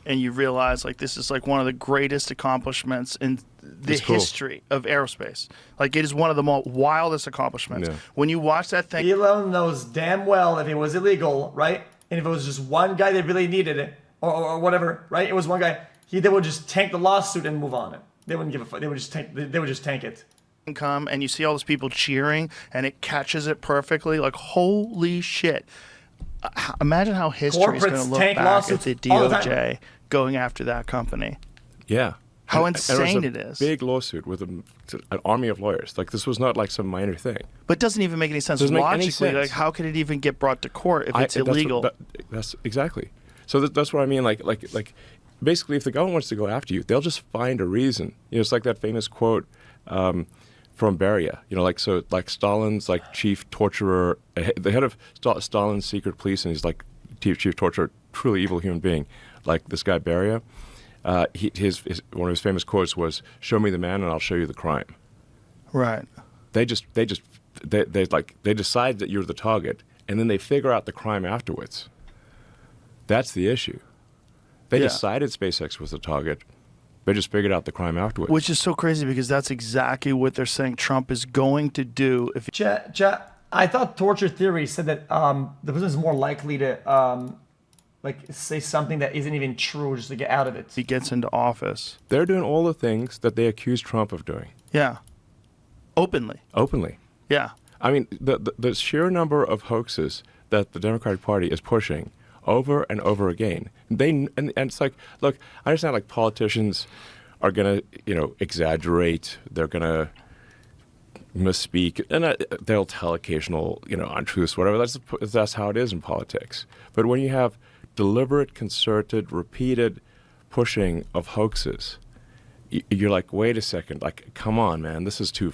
Speaker 4: And you realize, like, this is like one of the greatest accomplishments in the history of aerospace. Like, it is one of the most wildest accomplishments. Yeah. When you watch that thing,
Speaker 2: Elon knows damn well if it was illegal, right? And if it was just one guy that really needed it, or whatever, right? It was one guy. They would just tank the lawsuit and move on. They wouldn't give a fuck. They would just tank it.
Speaker 4: Come and you see all those people cheering, and it catches it perfectly. Like, holy shit! Imagine how history is going to look back at the DOJ going after that company.
Speaker 3: Yeah.
Speaker 4: How insane it is.
Speaker 3: Big lawsuit with an army of lawyers. Like, this was not like some minor thing.
Speaker 4: But it doesn't even make any sense logically. Like, how could it even get brought to court if it's illegal?
Speaker 3: That's exactly. So that's what I mean. Like, basically, if the government wants to go after you, they'll just find a reason. You know, it's like that famous quote from Beria. You know, like Stalin's like chief torturer, the head of Stalin's secret police, and he's like chief torturer, truly evil human being, like this guy Beria. His one of his famous quotes was, "Show me the man, and I'll show you the crime."
Speaker 4: Right.
Speaker 3: They decide that you're the target, and then they figure out the crime afterwards. That's the issue. They decided SpaceX was the target. They just figured out the crime afterwards.
Speaker 4: Which is so crazy, because that's exactly what they're saying Trump is going to do. If
Speaker 2: I thought torture theory said that the person is more likely to say something that isn't even true just to get out of it.
Speaker 4: He gets into office.
Speaker 3: They're doing all the things that they accuse Trump of doing.
Speaker 4: Yeah. Openly. Yeah.
Speaker 3: I mean, the sheer number of hoaxes that the Democratic Party is pushing over and over again. And it's like, look, I understand, like, politicians are gonna, exaggerate. They're gonna misspeak, and they'll tell occasional, untruths, whatever. That's how it is in politics. But when you have deliberate, concerted, repeated pushing of hoaxes, you're like, wait a second, like, come on, man, this is too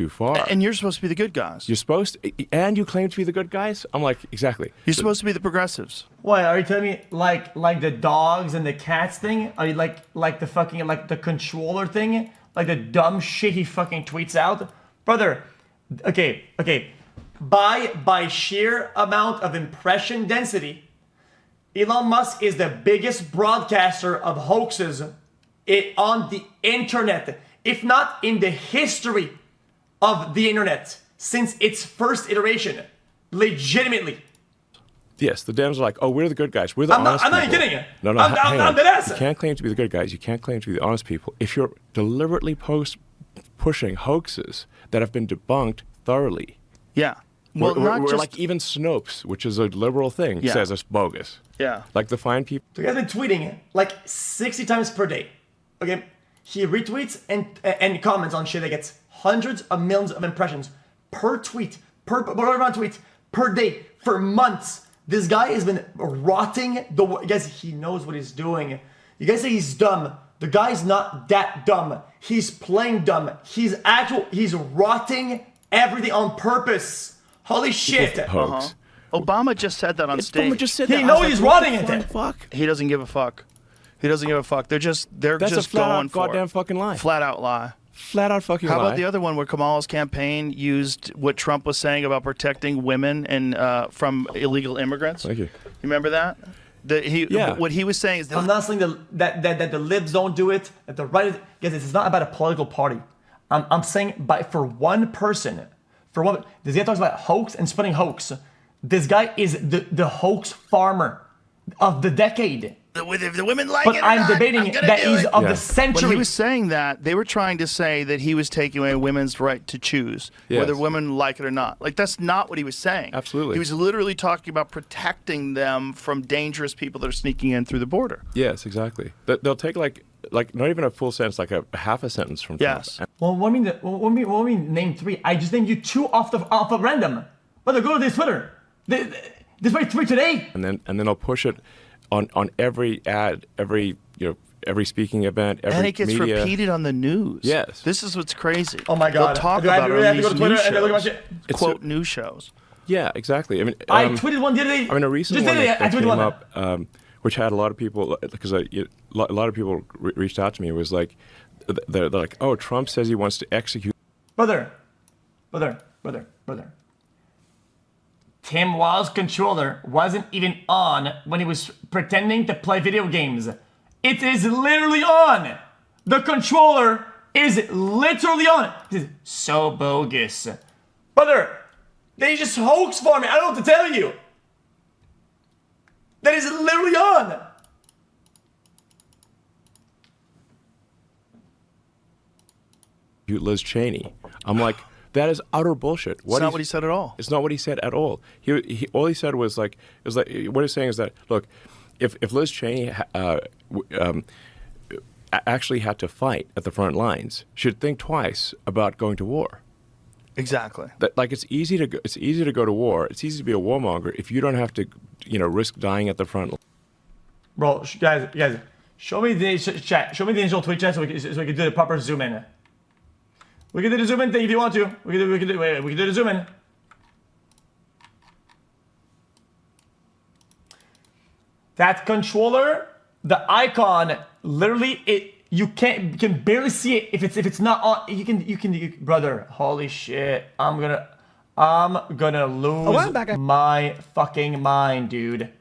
Speaker 3: far.
Speaker 4: And you're supposed to be the good guys.
Speaker 3: You're supposed to, and you claim to be the good guys? I'm like, exactly.
Speaker 4: You're supposed to be the progressives.
Speaker 2: What, are you telling me like the dogs and the cats thing? Are you like the fucking, like the controller thing? Like the dumb shit he fucking tweets out? Brother, okay. By sheer amount of impression density, Elon Musk is the biggest broadcaster of hoaxes on the internet, if not in the history of the internet, since its first iteration. Legitimately.
Speaker 3: Yes, the Dems are like, oh, we're the good guys. We're the honest people.
Speaker 2: I'm not kidding you.
Speaker 3: No,
Speaker 2: I'm dead ass.
Speaker 3: You can't claim to be the good guys. You can't claim to be the honest people if you're deliberately pushing hoaxes that have been debunked thoroughly.
Speaker 4: Yeah.
Speaker 3: Well, we're like, even Snopes, which is a liberal thing, says it's bogus.
Speaker 4: Yeah.
Speaker 3: Like the fine people.
Speaker 2: So he has been tweeting like 60 times per day. Okay? He retweets and comments on shit that gets hundreds of millions of impressions per tweet, per tweet, per day, for months. This guy has been rotting the. Guys, he knows what he's doing. You guys say he's dumb. The guy's not that dumb. He's playing dumb. He's rotting everything on purpose. Holy shit.
Speaker 3: Hoax.
Speaker 4: Obama just said that on stage.
Speaker 3: Obama just said
Speaker 2: He
Speaker 3: that.
Speaker 2: knows he's rotting it.
Speaker 3: Fuck.
Speaker 4: He doesn't give a fuck. He doesn't give a fuck. They're just
Speaker 3: That's a flat
Speaker 4: going
Speaker 3: out
Speaker 4: for
Speaker 3: goddamn
Speaker 4: it.
Speaker 3: fucking lie.
Speaker 4: Flat out lie.
Speaker 3: Flat out fucking
Speaker 4: How
Speaker 3: lie.
Speaker 4: about the other one where Kamala's campaign used what Trump was saying about protecting women and from illegal immigrants?
Speaker 3: Thank you.
Speaker 4: You remember that? What he was saying is
Speaker 2: I'm not saying that the libs don't do it, that the right. Guys, this is not about a political party. I'm saying for one person, this guy talks about hoax and spreading hoax. This guy is the hoax farmer of the decade.
Speaker 4: if the women like
Speaker 2: But
Speaker 4: it or
Speaker 2: I'm
Speaker 4: not,
Speaker 2: debating
Speaker 4: I'm gonna
Speaker 2: that
Speaker 4: do
Speaker 2: he's
Speaker 4: it.
Speaker 2: of
Speaker 3: Yeah.
Speaker 2: the
Speaker 4: When
Speaker 2: century.
Speaker 4: he was saying that, they were trying to say that he was taking away women's right to choose
Speaker 3: Yes.
Speaker 4: whether women like it or not. Like, that's not what he was saying.
Speaker 3: Absolutely.
Speaker 4: He was literally talking about protecting them from dangerous people that are sneaking in through the border.
Speaker 3: Yes, exactly. They'll take like not even a full sentence, like a half a sentence from
Speaker 4: Yes.
Speaker 3: Trump.
Speaker 2: Well, what I mean, name three. I just named you two off of random. But go to this Twitter. This way three today.
Speaker 3: And then they'll push it on every ad, every speaking event, every
Speaker 4: And it gets
Speaker 3: media.
Speaker 4: repeated on the news.
Speaker 3: Yes.
Speaker 4: This is what's crazy.
Speaker 2: Oh my God.
Speaker 4: They'll talk
Speaker 2: Do I
Speaker 4: about it
Speaker 2: really
Speaker 4: on
Speaker 2: have to go
Speaker 4: these
Speaker 2: to Twitter
Speaker 4: news
Speaker 2: and look at my
Speaker 4: shows.
Speaker 2: shit?
Speaker 4: Quote news shows.
Speaker 3: Yeah, exactly. I mean,
Speaker 2: I tweeted one the other day.
Speaker 3: I mean, a recent
Speaker 2: just
Speaker 3: one
Speaker 2: the other day,
Speaker 3: that
Speaker 2: I tweeted
Speaker 3: came
Speaker 2: one.
Speaker 3: up, which had a lot of people, because a lot of people reached out to me, was like, they're like, oh, Trump says he wants to execute.
Speaker 2: Brother. Tim Wild's controller wasn't even on when he was pretending to play video games. It is literally on. The controller is literally on. This is so bogus. Brother, they just hoax for me. I don't know what to tell you. That is literally on.
Speaker 3: Liz Cheney. I'm like, that is utter bullshit.
Speaker 4: It's not what he said at all.
Speaker 3: It's not what he said at all. All he said was like, what he's saying is that, look, if Liz Cheney actually had to fight at the front lines, she'd think twice about going to war.
Speaker 4: Exactly.
Speaker 3: That, like, it's easy to go to war. It's easy to be a warmonger if you don't have to, risk dying at the front.
Speaker 2: Bro, guys, show me the chat. Show me the initial tweet chat so we can do the proper zoom in. We can do the zoom in thing if you want to. We can do the zoom in. That controller, the icon, literally you can barely see it if it's not on. You can brother. Holy shit! I'm gonna lose my fucking mind, dude.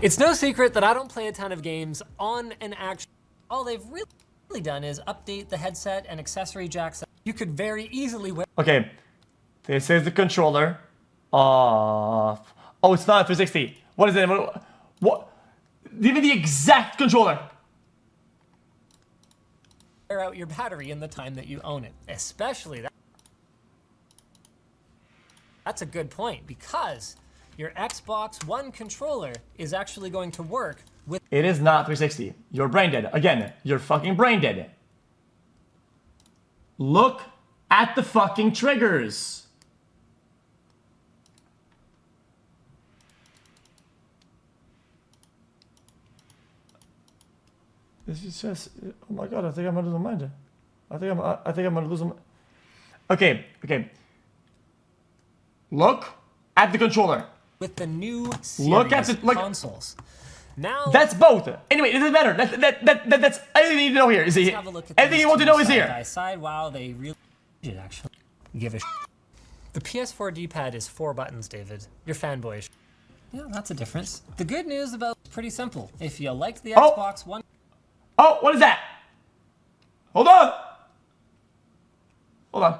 Speaker 7: It's no secret that I don't play a ton of games on an actual. All they've really done is update the headset and accessory jacks. You could very easily wear.
Speaker 2: Okay, this is the controller. Off. Oh, it's not a 360. What is it? What? Give me the exact controller.
Speaker 7: Wear out your battery in the time that you own it, especially that. That's a good point because your Xbox One controller is actually going to work with.
Speaker 2: It is not 360. You're brain dead. Again, you're fucking brain dead. Look at the fucking triggers. This is just. Oh my god! I think I'm gonna lose my mind. I think I'm gonna lose my. Okay. Look at the controller.
Speaker 7: With the new
Speaker 2: Look at
Speaker 7: series
Speaker 2: the
Speaker 7: consoles. Now
Speaker 2: That's both. Anyway, it doesn't matter. That's everything you need to know here. Is
Speaker 7: let's
Speaker 2: here.
Speaker 7: have a look at
Speaker 2: Everything
Speaker 7: these
Speaker 2: you want to
Speaker 7: two
Speaker 2: know is
Speaker 7: side
Speaker 2: here.
Speaker 7: by side. Wow, they really did actually give a. The PS4 D-pad is 4 buttons, David. You're fanboyish. Yeah, that's a difference. The good news about it's pretty simple. If you liked the
Speaker 2: Oh.
Speaker 7: Xbox One.
Speaker 2: Oh, what is that? Hold on. Hold on.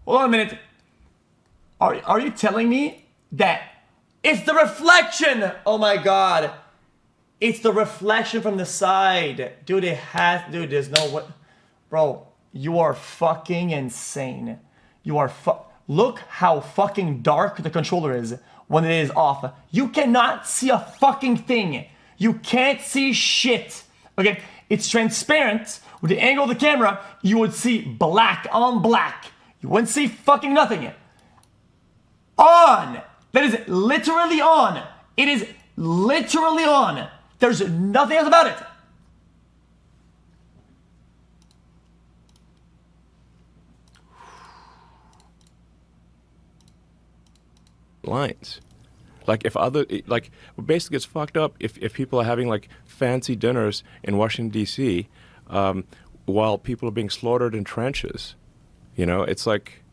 Speaker 2: Hold on a minute. Are you telling me that it's the reflection? Oh my god. It's the reflection from the side. Dude, there's no way. Bro, you are fucking insane. You are look how fucking dark the controller is when it is off. You cannot see a fucking thing. You can't see shit. Okay? It's transparent. With the angle of the camera, you would see black on black. You wouldn't see fucking nothing. On! That is literally on. It is literally on. There's nothing else about it.
Speaker 3: Lines. Like if other, like basically it's fucked up if people are having like fancy dinners in Washington D.C. While people are being slaughtered in trenches. You know, it's like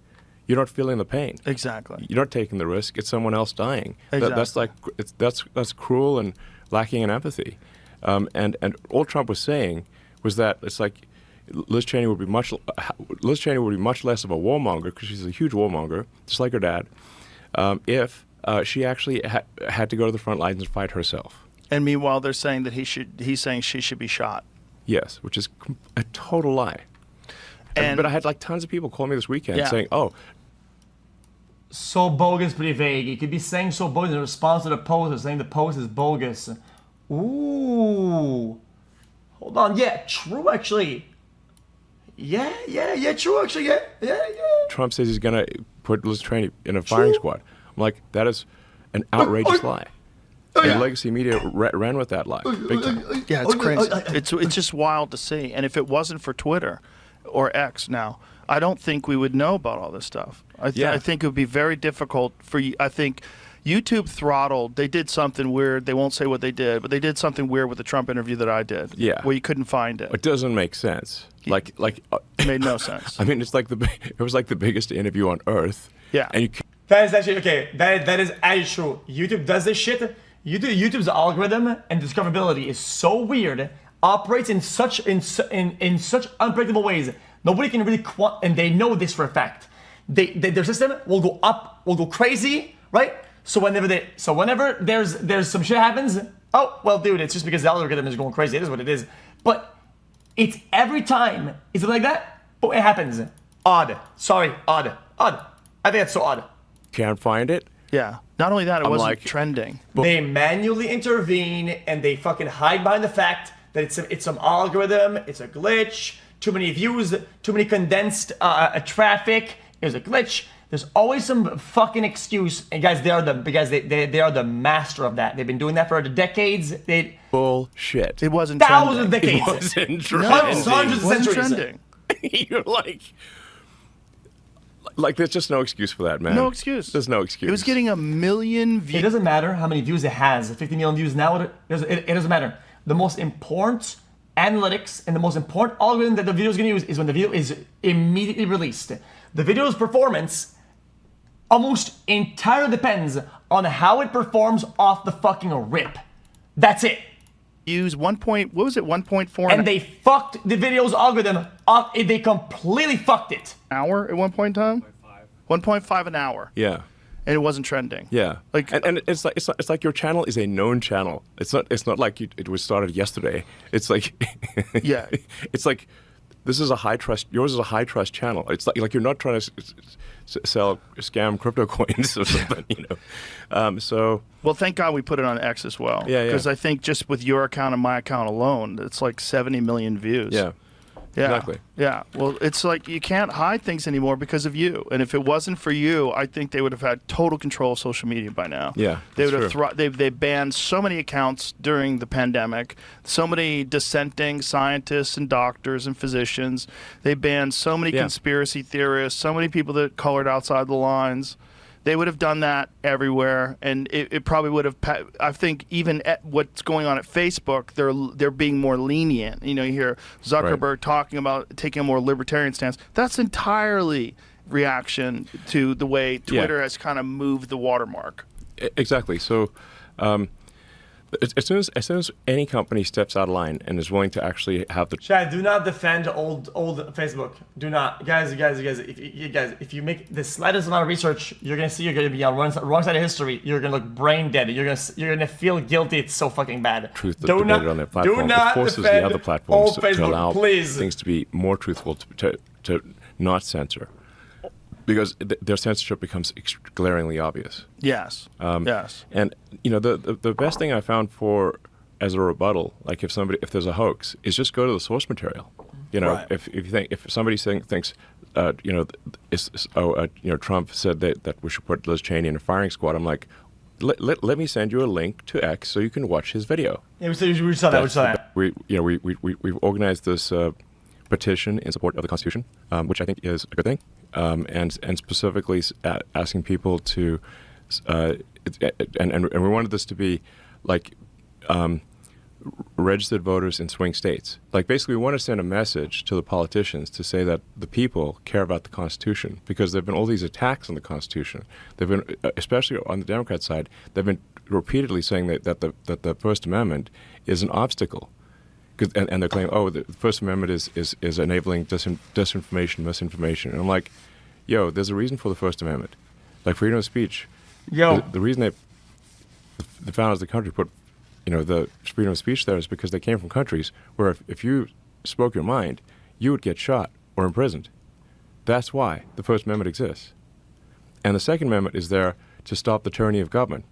Speaker 3: you're not feeling the pain.
Speaker 4: Exactly.
Speaker 3: You're not taking the risk. It's someone else dying.
Speaker 4: Exactly.
Speaker 3: That's like that's cruel and lacking in empathy. And all Trump was saying was that it's like Liz Cheney would be much less of a warmonger because she's a huge warmonger, just like her dad. If she actually had to go to the front lines and fight herself.
Speaker 4: And meanwhile, they're saying that he's saying she should be shot.
Speaker 3: Yes, which is a total lie. But I had like tons of people call me this weekend saying, "Oh,
Speaker 2: so bogus, pretty vague. You could be saying so bogus in response to the post, or saying the post is bogus." Ooh, hold on. Yeah, true actually. Yeah, true actually. Yeah.
Speaker 3: Trump says he's gonna put Liz Cheney in a firing squad. I'm like, that is an outrageous lie. And legacy media ran with that lie, big time.
Speaker 4: Yeah, it's crazy. It's just wild to see. And if it wasn't for Twitter or X now, I don't think we would know about all this stuff. I think it would be very difficult for you. I think YouTube throttled. They did something weird. They won't say what they did, but they did something weird with the Trump interview that I did.
Speaker 3: Yeah,
Speaker 4: where you couldn't find it.
Speaker 3: It doesn't make sense.
Speaker 4: It made no sense.
Speaker 3: I mean, it was like the biggest interview on earth.
Speaker 4: Yeah,
Speaker 3: and
Speaker 2: that is actually okay. That is actually true. YouTube does this shit. YouTube's algorithm and discoverability is so weird. Operates in such unpredictable ways. Nobody can really and they know this for a fact. Their system will go up, will go crazy, right? So whenever there's some shit happens, oh well, dude, it's just because the algorithm is going crazy. It is what it is. But it's every time. Is it like that? Oh, it happens. Odd. Sorry, odd. I think that's so odd.
Speaker 3: Can't find it.
Speaker 4: Yeah. Not only that, it wasn't trending.
Speaker 2: They manually intervene and they fucking hide behind the fact that it's some algorithm, it's a glitch, too many views, too many condensed traffic, there's a glitch. There's always some fucking excuse. And guys, they are the master of that. They've been doing that for decades.
Speaker 3: Bullshit.
Speaker 4: It wasn't
Speaker 2: thousands of
Speaker 3: trending.
Speaker 2: decades.
Speaker 3: It wasn't
Speaker 2: trending. Hundreds of centuries.
Speaker 4: Trending.
Speaker 3: You're like, there's just no excuse for that, man.
Speaker 4: No excuse.
Speaker 3: There's no excuse.
Speaker 4: It was getting 1 million views.
Speaker 2: It doesn't matter how many views it has. 50 million views now, it doesn't matter. The most important analytics and the most important algorithm that the video is going to use is when the video is immediately released. The video's performance almost entirely depends on how it performs off the fucking rip. That's it.
Speaker 4: Use 1.4
Speaker 2: and they fucked the video's algorithm up. They completely fucked it.
Speaker 4: Hour at one point in time? 1.5 an hour.
Speaker 3: Yeah.
Speaker 4: And it wasn't trending.
Speaker 3: Yeah. Like, and it's like your channel is a known channel. It's not like it was started yesterday. It's like
Speaker 4: yeah.
Speaker 3: It's like this is a high trust. Yours is a high trust channel. It's like you're not trying to scam crypto coins or something, you know. So
Speaker 4: well, thank God we put it on X as well.
Speaker 3: Yeah.
Speaker 4: Because I think just with your account and my account alone, it's like 70 million views.
Speaker 3: Yeah. Exactly.
Speaker 4: Yeah. Well, it's like you can't hide things anymore because of you. And if it wasn't for you, I think they would have had total control of social media by now.
Speaker 3: Yeah.
Speaker 4: They would have they banned so many accounts during the pandemic. So many dissenting scientists and doctors and physicians. They banned so many conspiracy theorists. So many people that colored outside the lines. They would have done that everywhere, and it probably would have. I think even at what's going on at Facebook, they're being more lenient. You know, you hear Zuckerberg talking about taking a more libertarian stance. That's entirely reaction to the way Twitter has kind of moved the watermark.
Speaker 3: Exactly. So, as soon as any company steps out of line and is willing to actually have the
Speaker 2: Chad, do not defend old Facebook. Do not, guys. If you make the slightest amount of research, you're gonna see you're gonna be on wrong side of history. You're gonna look brain dead. You're gonna feel guilty. It's so fucking bad.
Speaker 3: Truth debated on that platform.
Speaker 2: Do not
Speaker 3: it forces
Speaker 2: defend
Speaker 3: the other platforms
Speaker 2: Facebook,
Speaker 3: to allow
Speaker 2: please.
Speaker 3: things to be more truthful to not censor. because their censorship becomes glaringly obvious.
Speaker 4: Yes. Yes.
Speaker 3: And the best thing I found as a rebuttal, like if there's a hoax, is just go to the source material.
Speaker 4: Right.
Speaker 3: If somebody thinks Trump said that we should put Liz Cheney in a firing squad, I'm like, let me send you a link to X so you can watch his video.
Speaker 2: Yeah, we saw that.
Speaker 3: We've organized this petition in support of the Constitution, which I think is a good thing, and specifically asking people to, and we wanted this to be like registered voters in swing states. Like basically, we want to send a message to the politicians to say that the people care about the Constitution, because there've been all these attacks on the Constitution. They've been, especially on the Democrat side, they've been repeatedly saying that the First Amendment is an obstacle. And they're claiming, the First Amendment is enabling disinformation, misinformation. And I'm like, there's a reason for the First Amendment. Like freedom of speech. The reason the founders of the country put, the freedom of speech there is because they came from countries where if you spoke your mind, you would get shot or imprisoned. That's why the First Amendment exists. And the Second Amendment is there to stop the tyranny of government.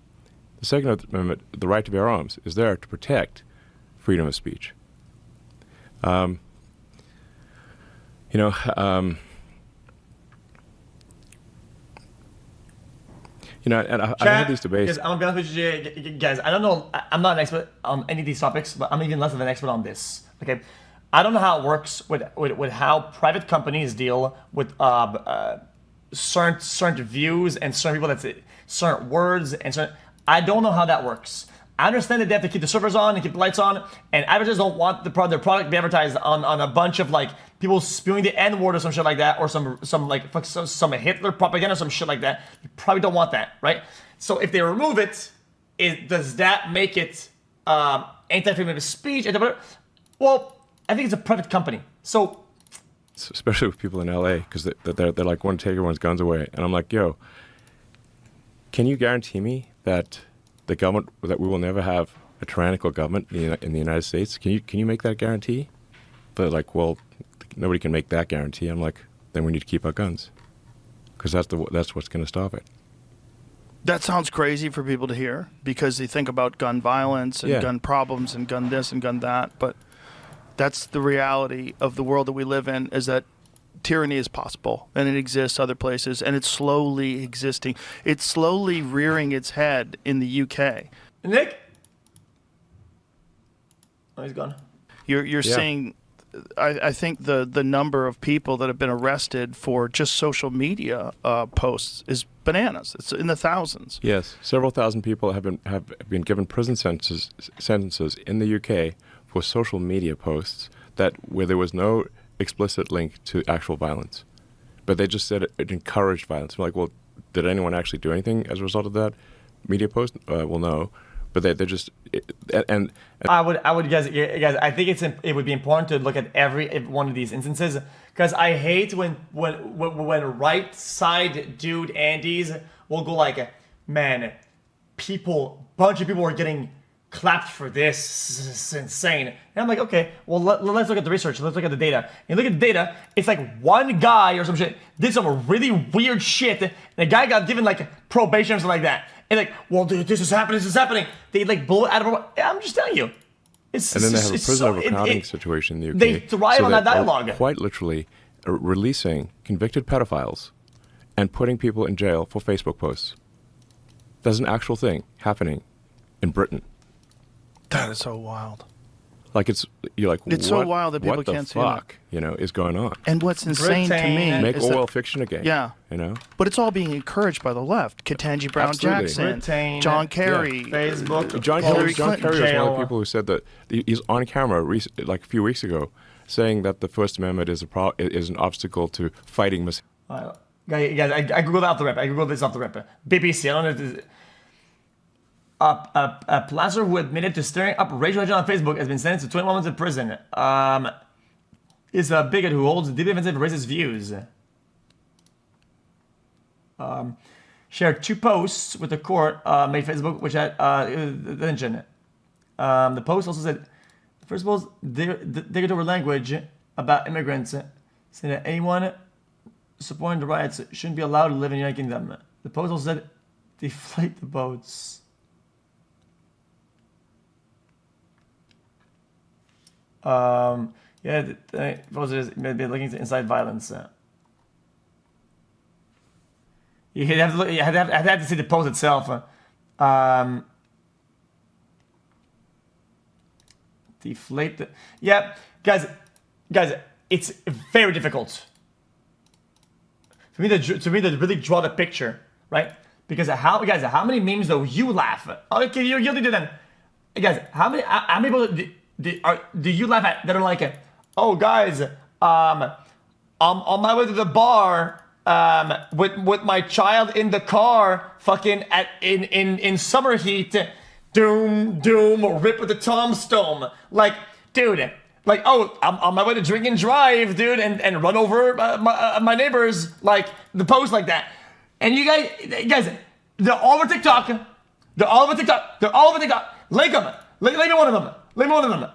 Speaker 3: The Second Amendment, the right to bear arms, is there to protect freedom of speech. And I had these debates.
Speaker 2: I'm gonna be honest with you guys. I don't know. I'm not an expert on any of these topics, but I'm even less of an expert on this. Okay, I don't know how it works with how private companies deal with certain views and certain people that certain words and certain. I don't know how that works. I understand that they have to keep the servers on and keep the lights on, and advertisers don't want their product to be advertised on a bunch of like people spewing the N-word or some shit like that, or some Hitler propaganda or some shit like that. You probably don't want that, right? So if they remove it, does that make it anti-freedom of speech? Well, I think it's a private company. So
Speaker 3: especially with people in LA, because they're like want to take everyone's guns away, and I'm like, can you guarantee me that the government, that we will never have a tyrannical government in the United States? Can you make that guarantee? They're like, well, nobody can make that guarantee. I'm like, then we need to keep our guns, because that's what's going to stop it.
Speaker 4: That sounds crazy for people to hear, because they think about gun violence and gun problems and gun this and gun that. But that's the reality of the world that we live in, is that tyranny is possible, and it exists other places, and it's slowly existing. It's slowly rearing its head in the UK.
Speaker 2: Nick? Oh, he's gone.
Speaker 4: You're seeing, I think the number of people that have been arrested for just social media posts is bananas. It's in the thousands.
Speaker 3: Yes, several thousand people have been given prison sentences in the UK for social media posts where there was no explicit link to actual violence, but they just said it encouraged violence. I'm like, well, did anyone actually do anything as a result of that media post? Well, no, but they just and
Speaker 2: I would guys, I think it would be important to look at every one of these instances, because I hate when right side dude Andes will go like, man, bunch of people are getting clapped for this. This is insane. And I'm like, okay, well, let's look at the research. Let's look at the data. And look at the data. It's like one guy or some shit did some really weird shit, and the guy got given like probation or something like that. And like, well, dude, this is happening. They like blow it out of. I'm just telling you.
Speaker 3: And then they have a prison overcrowding situation in the UK.
Speaker 2: They thrive on that dialogue.
Speaker 3: Quite literally releasing convicted pedophiles and putting people in jail for Facebook posts. That's an actual thing happening in Britain.
Speaker 4: That is so wild.
Speaker 3: Like it's
Speaker 4: so wild that people can't see it.
Speaker 3: What the fuck, is going on?
Speaker 4: And what's insane to me
Speaker 3: Make
Speaker 4: is
Speaker 3: Orwell fiction again.
Speaker 4: Yeah.
Speaker 3: But
Speaker 4: it's all being encouraged by the left. Ketanji Brown Jackson, John Kerry,
Speaker 2: Facebook.
Speaker 3: John Kerry was one of
Speaker 2: jail.
Speaker 3: the people who said that he's on camera like a few weeks ago saying that the First Amendment is an obstacle to fighting
Speaker 2: Guys, I googled off the rip. I googled this off the rip. BBC. I don't know if this. A plaster who admitted to stirring up racial tension on Facebook has been sentenced to 21 months in prison. Is a bigot who holds deeply offensive racist views. Shared 2 posts with the court made Facebook, which had attention. The post also said, first of all, derogatory language about immigrants, saying that anyone supporting the riots shouldn't be allowed to live in the United Kingdom. The post also said, deflate the boats. Yeah, the post is maybe looking to incite violence. You have to look. You have to see the post itself. Deflate the. Yeah, guys, it's very difficult for me to really draw the picture, right? Because how many memes though you laugh? Okay, you're guilty to them. Guys, how many people do you laugh at that are like, oh guys, I'm on my way to the bar. With my child in the car, fucking in summer heat, doom, rip with the tombstone. Like, dude, like, oh, I'm on my way to drink and drive, dude, and run over my neighbors, like, the post like that. And you guys, they're all over TikTok. They're all over TikTok. Link them. Link me one of them.